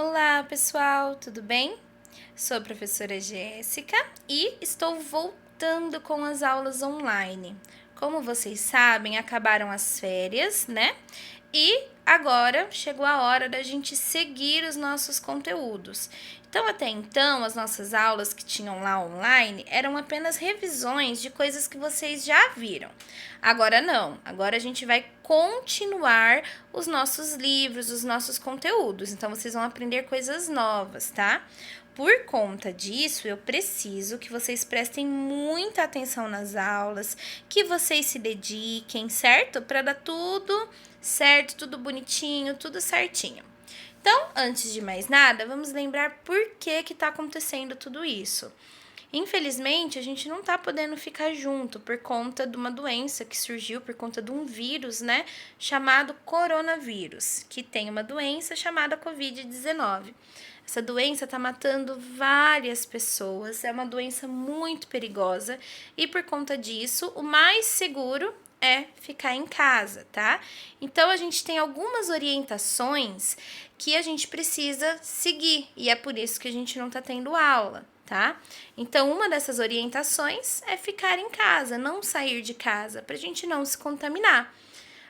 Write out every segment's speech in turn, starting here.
Olá, pessoal, tudo bem? Sou a professora Jéssica e estou voltando com as aulas online. Como vocês sabem, acabaram as férias, né? E agora chegou a hora da gente seguir os nossos conteúdos. Então, até então, as nossas aulas que tinham lá online eram apenas revisões de coisas que vocês já viram. Agora não, agora a gente vai continuar os nossos livros, os nossos conteúdos. Então, vocês vão aprender coisas novas, tá? Por conta disso, eu preciso que vocês prestem muita atenção nas aulas, que vocês se dediquem, certo? Para dar tudo certo, tudo bonitinho, tudo certinho. Então, antes de mais nada, vamos lembrar por que está acontecendo tudo isso. Infelizmente, a gente não está podendo ficar junto por conta de uma doença que surgiu por conta de um vírus, né, chamado coronavírus, que tem uma doença chamada Covid-19. Essa doença está matando várias pessoas, é uma doença muito perigosa e por conta disso, o mais seguro é ficar em casa, tá? Então, a gente tem algumas orientações que a gente precisa seguir e é por isso que a gente não está tendo aula, tá? Então, uma dessas orientações é ficar em casa, não sair de casa, para a gente não se contaminar.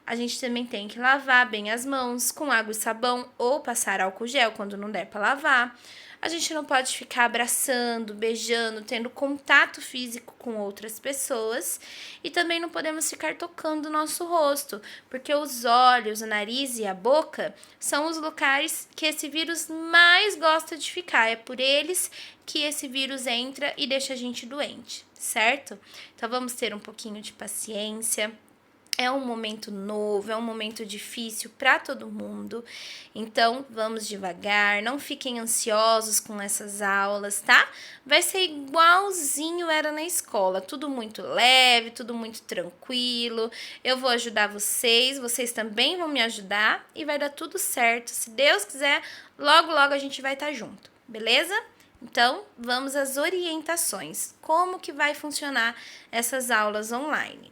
A gente também tem que lavar bem as mãos com água e sabão ou passar álcool gel quando não der para lavar. A gente não pode ficar abraçando, beijando, tendo contato físico com outras pessoas e também não podemos ficar tocando o nosso rosto, porque os olhos, o nariz e a boca são os locais que esse vírus mais gosta de ficar. É por eles que esse vírus entra e deixa a gente doente, certo? Então vamos ter um pouquinho de paciência. É um momento novo, é um momento difícil para todo mundo. Então, vamos devagar, não fiquem ansiosos com essas aulas, tá? Vai ser igualzinho era na escola, tudo muito leve, tudo muito tranquilo. Eu vou ajudar vocês, vocês também vão me ajudar e vai dar tudo certo. Se Deus quiser, logo a gente vai estar junto, beleza? Então, vamos às orientações. Como que vai funcionar essas aulas online?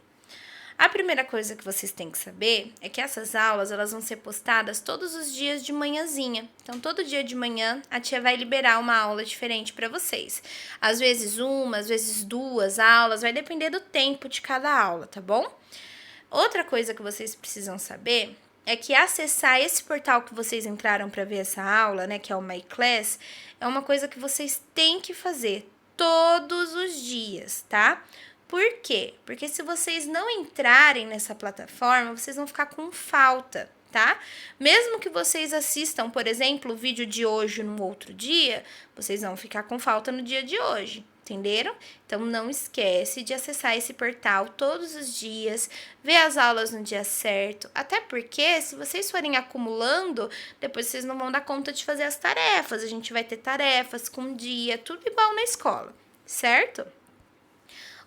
A primeira coisa que vocês têm que saber é que essas aulas elas vão ser postadas todos os dias de manhãzinha. Então, todo dia de manhã, a tia vai liberar uma aula diferente para vocês. Às vezes uma, às vezes duas aulas, vai depender do tempo de cada aula, tá bom? Outra coisa que vocês precisam saber é que acessar esse portal que vocês entraram para ver essa aula, né, que é o My Class, é uma coisa que vocês têm que fazer todos os dias, tá? Por quê? Porque se vocês não entrarem nessa plataforma, vocês vão ficar com falta, tá? Mesmo que vocês assistam, por exemplo, o vídeo de hoje no outro dia, vocês vão ficar com falta no dia de hoje, entenderam? Então, não esquece de acessar esse portal todos os dias, ver as aulas no dia certo, até porque se vocês forem acumulando, depois vocês não vão dar conta de fazer as tarefas, a gente vai ter tarefas com dia, tudo igual na escola, certo?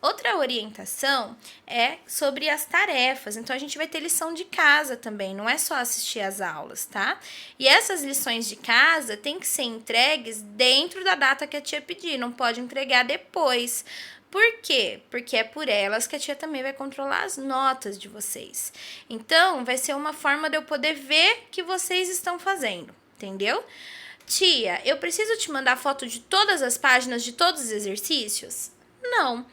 Outra orientação é sobre as tarefas, então a gente vai ter lição de casa também, não é só assistir às aulas, tá? E essas lições de casa têm que ser entregues dentro da data que a tia pedir, não pode entregar depois. Por quê? Porque é por elas que a tia também vai controlar as notas de vocês. Então, vai ser uma forma de eu poder ver que vocês estão fazendo, entendeu? Tia, eu preciso te mandar foto de todas as páginas de todos os exercícios? Não.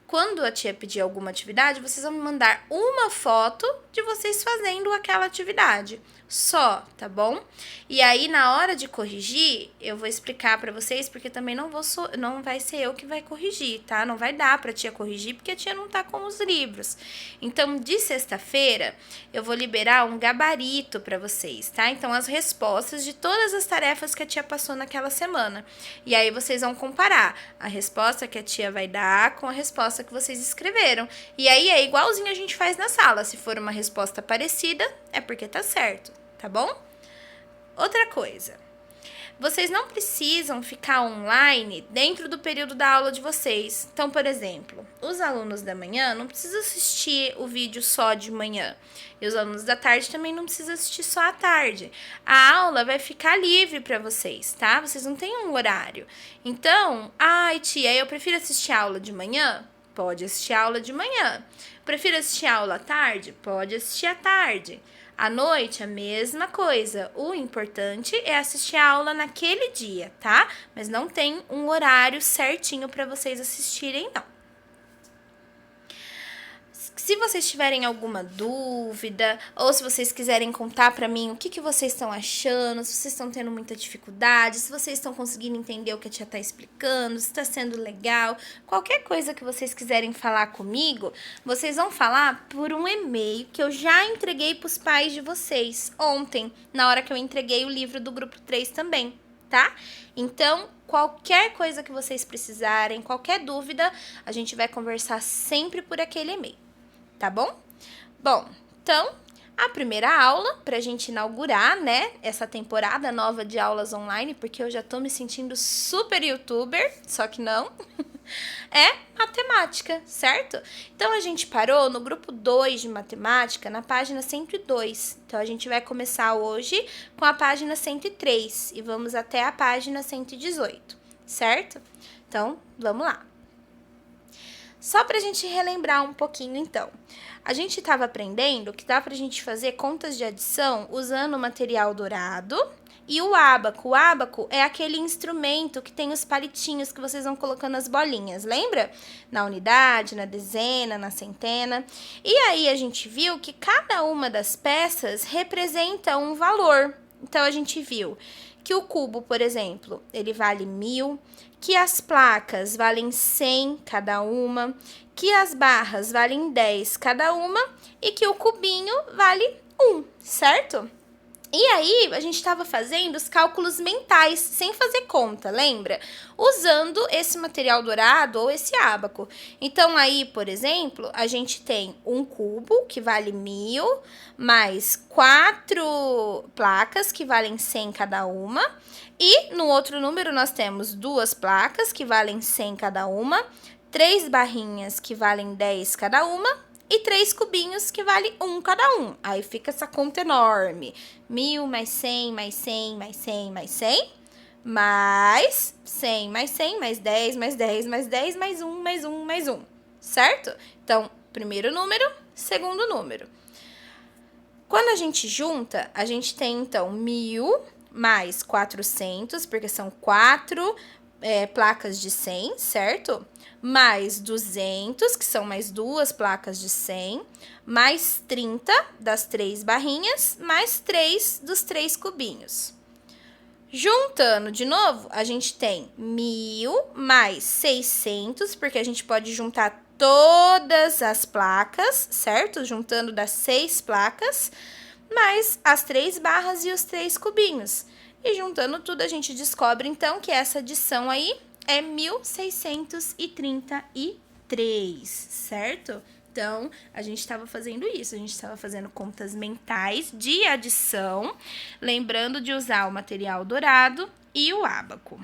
Quando a tia pedir alguma atividade, vocês vão me mandar uma foto de vocês fazendo aquela atividade. Só, tá bom? E aí, na hora de corrigir, eu vou explicar pra vocês, porque também não vai ser eu que vai corrigir, tá? Não vai dar pra tia corrigir, porque a tia não tá com os livros. Então, de sexta-feira, eu vou liberar um gabarito pra vocês, tá? Então, as respostas de todas as tarefas que a tia passou naquela semana. E aí, vocês vão comparar a resposta que a tia vai dar com a resposta que vocês escreveram. E aí, é igualzinho a gente faz na sala. Se for uma resposta parecida, é porque tá certo, tá bom? Outra coisa, vocês não precisam ficar online dentro do período da aula de vocês. Então, por exemplo, os alunos da manhã não precisam assistir o vídeo só de manhã. E os alunos da tarde também não precisam assistir só à tarde. A aula vai ficar livre para vocês, tá? Vocês não têm um horário. Então, ai, tia, eu prefiro assistir a aula de manhã? Pode assistir a aula de manhã. Prefiro assistir a aula à tarde? Pode assistir à tarde. À noite, a mesma coisa. O importante é assistir a aula naquele dia, tá? Mas não tem um horário certinho para vocês assistirem, não. Se vocês tiverem alguma dúvida, ou se vocês quiserem contar pra mim o que vocês estão achando, se vocês estão tendo muita dificuldade, se vocês estão conseguindo entender o que a tia tá explicando, se tá sendo legal, qualquer coisa que vocês quiserem falar comigo, vocês vão falar por um e-mail que eu já entreguei pros pais de vocês ontem, na hora que eu entreguei o livro do grupo 3 também, tá? Então, qualquer coisa que vocês precisarem, qualquer dúvida, a gente vai conversar sempre por aquele e-mail. Tá bom? Bom, então, a primeira aula, pra gente inaugurar, né, essa temporada nova de aulas online, porque eu já tô me sentindo super youtuber, só que não, é matemática, certo? Então, a gente parou no grupo 2 de matemática, na página 102. Então, a gente vai começar hoje com a página 103 e vamos até a página 118, certo? Então, vamos lá. Só pra gente relembrar um pouquinho, então. A gente estava aprendendo que dá pra gente fazer contas de adição usando o material dourado e o ábaco. O ábaco é aquele instrumento que tem os palitinhos que vocês vão colocando as bolinhas, lembra? Na unidade, na dezena, na centena. E aí a gente viu que cada uma das peças representa um valor. Então, a gente viu que o cubo, por exemplo, ele vale 1.000, que as placas valem 100 cada uma, que as barras valem 10 cada uma e que o cubinho vale 1, certo? E aí, a gente estava fazendo os cálculos mentais, sem fazer conta, lembra? Usando esse material dourado ou esse ábaco. Então, aí, por exemplo, a gente tem um cubo, que vale 1.000, mais 4 placas, que valem 100 cada uma. E, no outro número, nós temos 2 placas, que valem 100 cada uma, 3 barrinhas, que valem 10 cada uma, e 3 cubinhos que vale 1 cada um. Aí fica essa conta enorme. 1.000 mais 100, mais 100, mais 100, mais 100. Mais 100, mais 100, mais 10, mais 10, mais 10, mais 1, mais 1, mais 1. Certo? Então, primeiro número, segundo número. Quando a gente junta, a gente tem, então, 1.000 mais 400, porque são 4 placas de 100, certo? Mais 200, que são mais 2 placas de 100, mais 30 das 3 barrinhas, mais 3 dos 3 cubinhos. Juntando de novo, a gente tem 1.000 mais 600, porque a gente pode juntar todas as placas, certo? Juntando das 6 placas, mais as 3 barras e os 3 cubinhos. E juntando tudo, a gente descobre, então, que essa adição aí é 1.633, certo? Então, a gente estava fazendo isso, a gente estava fazendo contas mentais de adição, lembrando de usar o material dourado e o ábaco.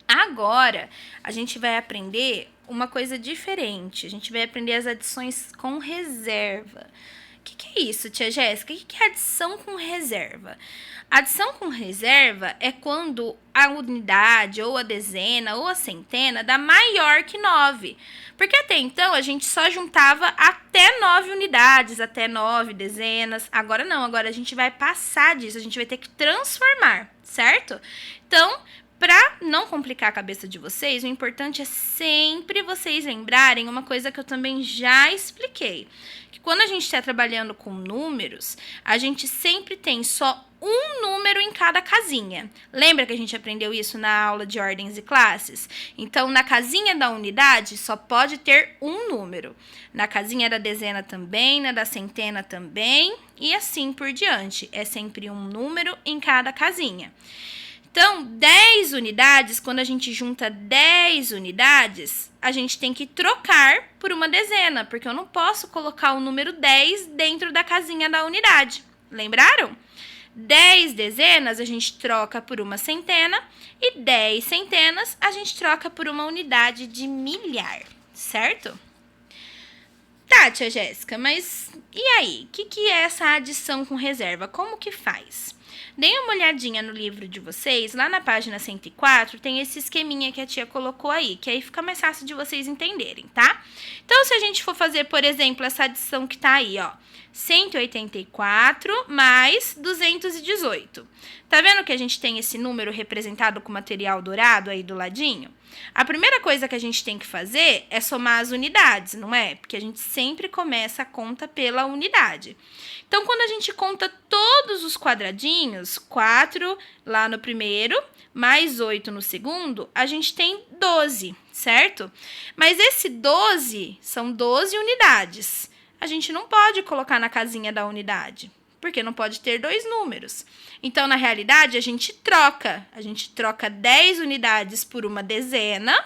Agora, a gente vai aprender uma coisa diferente, a gente vai aprender as adições com reserva. O que é isso, tia Jéssica? O que é adição com reserva? Adição com reserva é quando a unidade, ou a dezena, ou a centena dá maior que 9. Porque até então a gente só juntava até 9 unidades, até 9 dezenas. Agora não, agora a gente vai passar disso, a gente vai ter que transformar, certo? Então, para não complicar a cabeça de vocês, o importante é sempre vocês lembrarem uma coisa que eu também já expliquei. Que quando a gente está trabalhando com números, a gente sempre tem só um número em cada casinha. Lembra que a gente aprendeu isso na aula de ordens e classes? Então, na casinha da unidade, só pode ter um número. Na casinha da dezena também, na da centena também, e assim por diante. É sempre um número em cada casinha. Então, 10 unidades, quando a gente junta 10 unidades, a gente tem que trocar por uma dezena, porque eu não posso colocar o número 10 dentro da casinha da unidade. Lembraram? 10 dezenas a gente troca por uma centena e 10 centenas a gente troca por uma unidade de milhar, certo? Tá, tia Jéssica, mas e aí? O que é essa adição com reserva? Como que faz? Deem uma olhadinha no livro de vocês, lá na página 104 tem esse esqueminha que a tia colocou aí, que aí fica mais fácil de vocês entenderem, tá? Então, se a gente for fazer, por exemplo, essa adição que tá aí, ó, 184 mais 218. Tá vendo que a gente tem esse número representado com material dourado aí do ladinho? A primeira coisa que a gente tem que fazer é somar as unidades, não é? Porque a gente sempre começa a conta pela unidade. Então, quando a gente conta todos os quadradinhos, 4 lá no primeiro, mais 8 no segundo, a gente tem 12, certo? Mas esse 12 são 12 unidades. A gente não pode colocar na casinha da unidade, porque não pode ter dois números. Então, na realidade, a gente troca. A gente troca 10 unidades por uma dezena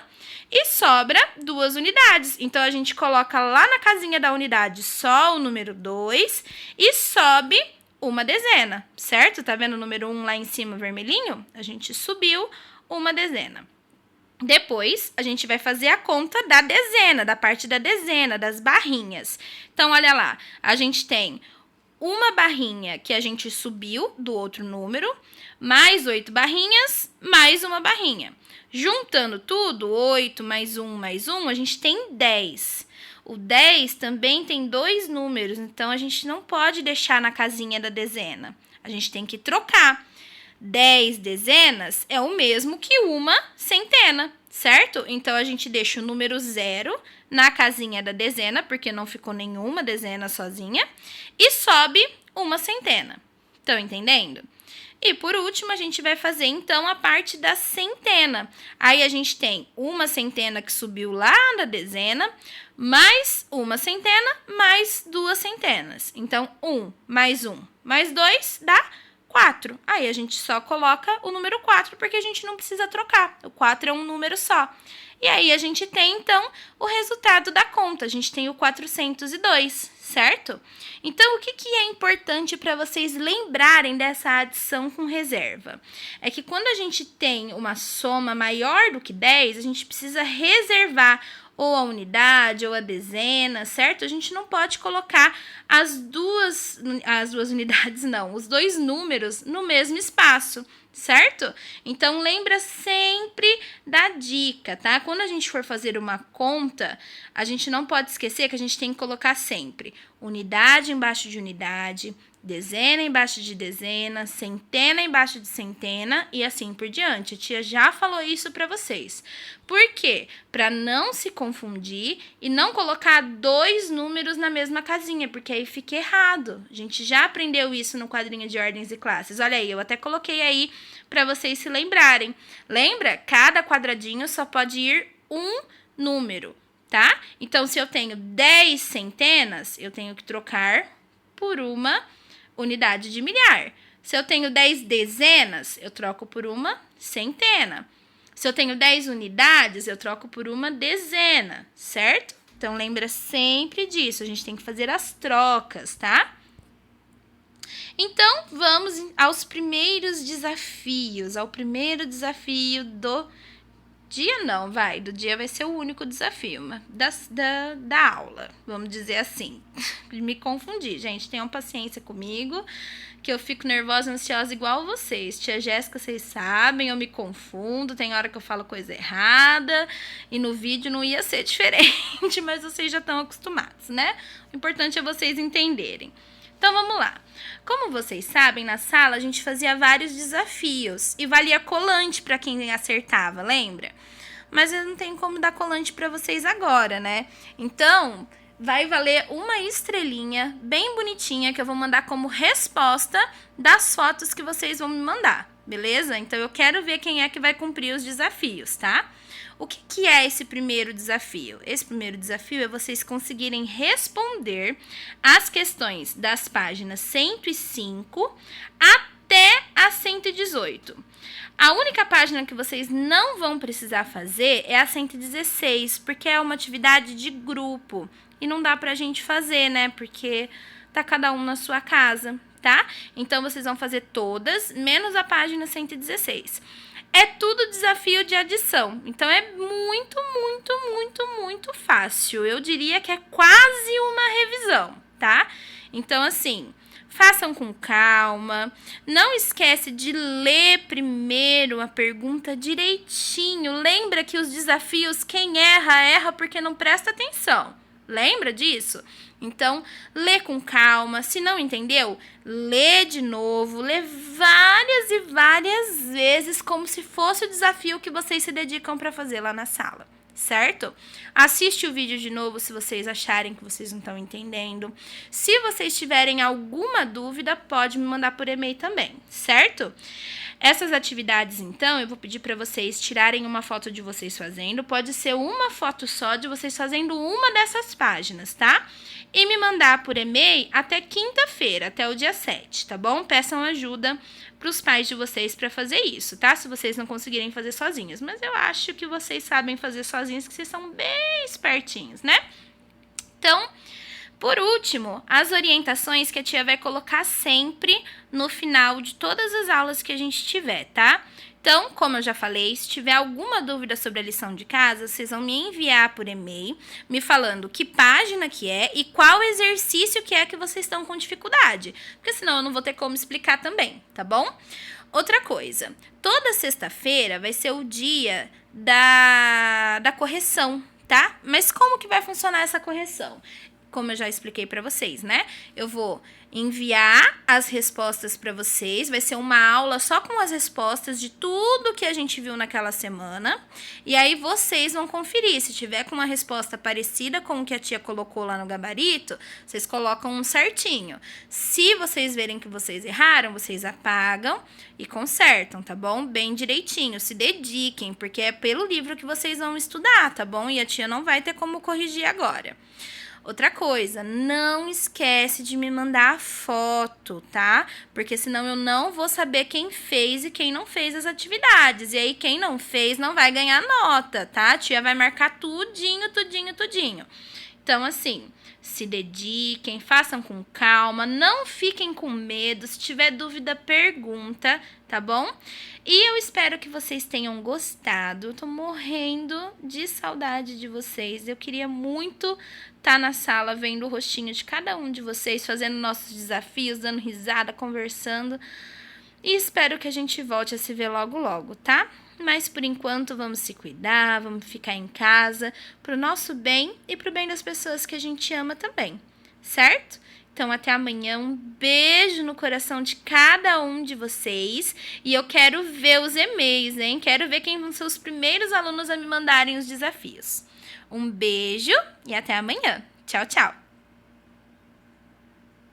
e sobra 2 unidades. Então, a gente coloca lá na casinha da unidade só o número 2 e sobe uma dezena, certo? Tá vendo o número 1 lá em cima vermelhinho? A gente subiu uma dezena. Depois, a gente vai fazer a conta da dezena, da parte da dezena, das barrinhas. Então, olha lá, a gente tem uma barrinha que a gente subiu do outro número, mais 8 barrinhas, mais uma barrinha. Juntando tudo, 8 mais 1, a gente tem 10. O 10 também tem dois números, então a gente não pode deixar na casinha da dezena. A gente tem que trocar. 10 dezenas é o mesmo que uma centena, certo? Então, a gente deixa o número 0 na casinha da dezena, porque não ficou nenhuma dezena sozinha, e sobe uma centena. Estão entendendo? E, por último, a gente vai fazer, então, a parte da centena. Aí, a gente tem uma centena que subiu lá da dezena, mais uma centena, mais 2 centenas. Então, 1 mais 1 mais 2 dá 4. Aí, a gente só coloca o número 4, porque a gente não precisa trocar. O 4 é um número só. E aí, a gente tem, então, o resultado da conta. A gente tem o 402, certo? Então, o que é importante para vocês lembrarem dessa adição com reserva? É que quando a gente tem uma soma maior do que 10, a gente precisa reservar ou a unidade ou a dezena, certo? A gente não pode colocar as duas unidades, não, os dois números no mesmo espaço, certo? Então, lembra sempre da dica, tá? Quando a gente for fazer uma conta, a gente não pode esquecer que a gente tem que colocar sempre unidade embaixo de unidade, dezena embaixo de dezena, centena embaixo de centena e assim por diante. A tia já falou isso para vocês. Por quê? Para não se confundir e não colocar dois números na mesma casinha, porque aí fica errado. A gente já aprendeu isso no quadrinho de ordens e classes. Olha aí, eu até coloquei aí para vocês se lembrarem. Lembra? Cada quadradinho só pode ir um número, tá? Então, se eu tenho 10 centenas, eu tenho que trocar por uma unidade de milhar. Se eu tenho 10 dezenas, eu troco por uma centena. Se eu tenho 10 unidades, eu troco por uma dezena, certo? Então, lembra sempre disso. A gente tem que fazer as trocas, tá? Então, vamos aos primeiros desafios. Ao primeiro desafio do dia não, do dia vai ser o único desafio da aula, vamos dizer assim. Me confundi, gente, tenham paciência comigo, que eu fico nervosa, ansiosa igual vocês. Tia Jéssica, vocês sabem, eu me confundo, tem hora que eu falo coisa errada, e no vídeo não ia ser diferente, mas vocês já estão acostumados, né? O importante é vocês entenderem. Então, vamos lá. Como vocês sabem, na sala a gente fazia vários desafios e valia colante para quem acertava, lembra? Mas eu não tenho como dar colante para vocês agora, né? Então, vai valer uma estrelinha bem bonitinha que eu vou mandar como resposta das fotos que vocês vão me mandar, beleza? Então, eu quero ver quem é que vai cumprir os desafios, tá? O que é esse primeiro desafio? Esse primeiro desafio é vocês conseguirem responder as questões das páginas 105 até a 118. A única página que vocês não vão precisar fazer é a 116, porque é uma atividade de grupo e não dá pra gente fazer, né? Porque tá cada um na sua casa, tá? Então, vocês vão fazer todas, menos a página 116. É tudo desafio de adição, então é muito, muito, muito, muito fácil. Eu diria que é quase uma revisão, tá? Então, assim, façam com calma. Não esquece de ler primeiro a pergunta direitinho. Lembra que os desafios, quem erra, erra porque não presta atenção, Lembra disso? Então, lê com calma. Se não entendeu, lê de novo. Lê várias e várias vezes, como se fosse o desafio que vocês se dedicam para fazer lá na sala. Certo? Assiste o vídeo de novo se vocês acharem que vocês não estão entendendo. Se vocês tiverem alguma dúvida, pode me mandar por e-mail também, certo? Essas atividades, então, eu vou pedir para vocês tirarem uma foto de vocês fazendo. Pode ser uma foto só de vocês fazendo uma dessas páginas, tá? E me mandar por e-mail até quinta-feira, até o dia 7, tá bom? Peçam ajuda para os pais de vocês para fazer isso, tá? Se vocês não conseguirem fazer sozinhos. Mas eu acho que vocês sabem fazer sozinhos, que vocês são bem espertinhos, né? Então, por último, as orientações que a tia vai colocar sempre no final de todas as aulas que a gente tiver, tá? Então, como eu já falei, se tiver alguma dúvida sobre a lição de casa, vocês vão me enviar por e-mail, me falando que página que é e qual exercício que é que vocês estão com dificuldade. Porque senão eu não vou ter como explicar também, tá bom? Outra coisa, toda sexta-feira vai ser o dia da correção, tá? Mas como que vai funcionar essa correção? Como eu já expliquei para vocês, né? Eu vou enviar as respostas para vocês. Vai ser uma aula só com as respostas de tudo que a gente viu naquela semana. E aí vocês vão conferir. Se tiver com uma resposta parecida com o que a tia colocou lá no gabarito, vocês colocam um certinho. Se vocês verem que vocês erraram, vocês apagam e consertam, tá bom? Bem direitinho. Se dediquem, porque é pelo livro que vocês vão estudar, tá bom? E a tia não vai ter como corrigir agora. Outra coisa, não esquece de me mandar a foto, tá? Porque senão eu não vou saber quem fez e quem não fez as atividades. E aí, quem não fez não vai ganhar nota, tá? A tia vai marcar tudinho, tudinho, tudinho. Então, assim, se dediquem, façam com calma, não fiquem com medo. Se tiver dúvida, pergunta, tá bom? E eu espero que vocês tenham gostado. Eu tô morrendo de saudade de vocês. Eu queria muito estar na sala vendo o rostinho de cada um de vocês, fazendo nossos desafios, dando risada, conversando. E espero que a gente volte a se ver logo, logo, tá? Mas, por enquanto, vamos se cuidar, vamos ficar em casa, pro nosso bem e pro bem das pessoas que a gente ama também, certo? Então, até amanhã, um beijo no coração de cada um de vocês. E eu quero ver os e-mails, hein? Quero ver quem vão ser os primeiros alunos a me mandarem os desafios. Um beijo e até amanhã. Tchau, tchau!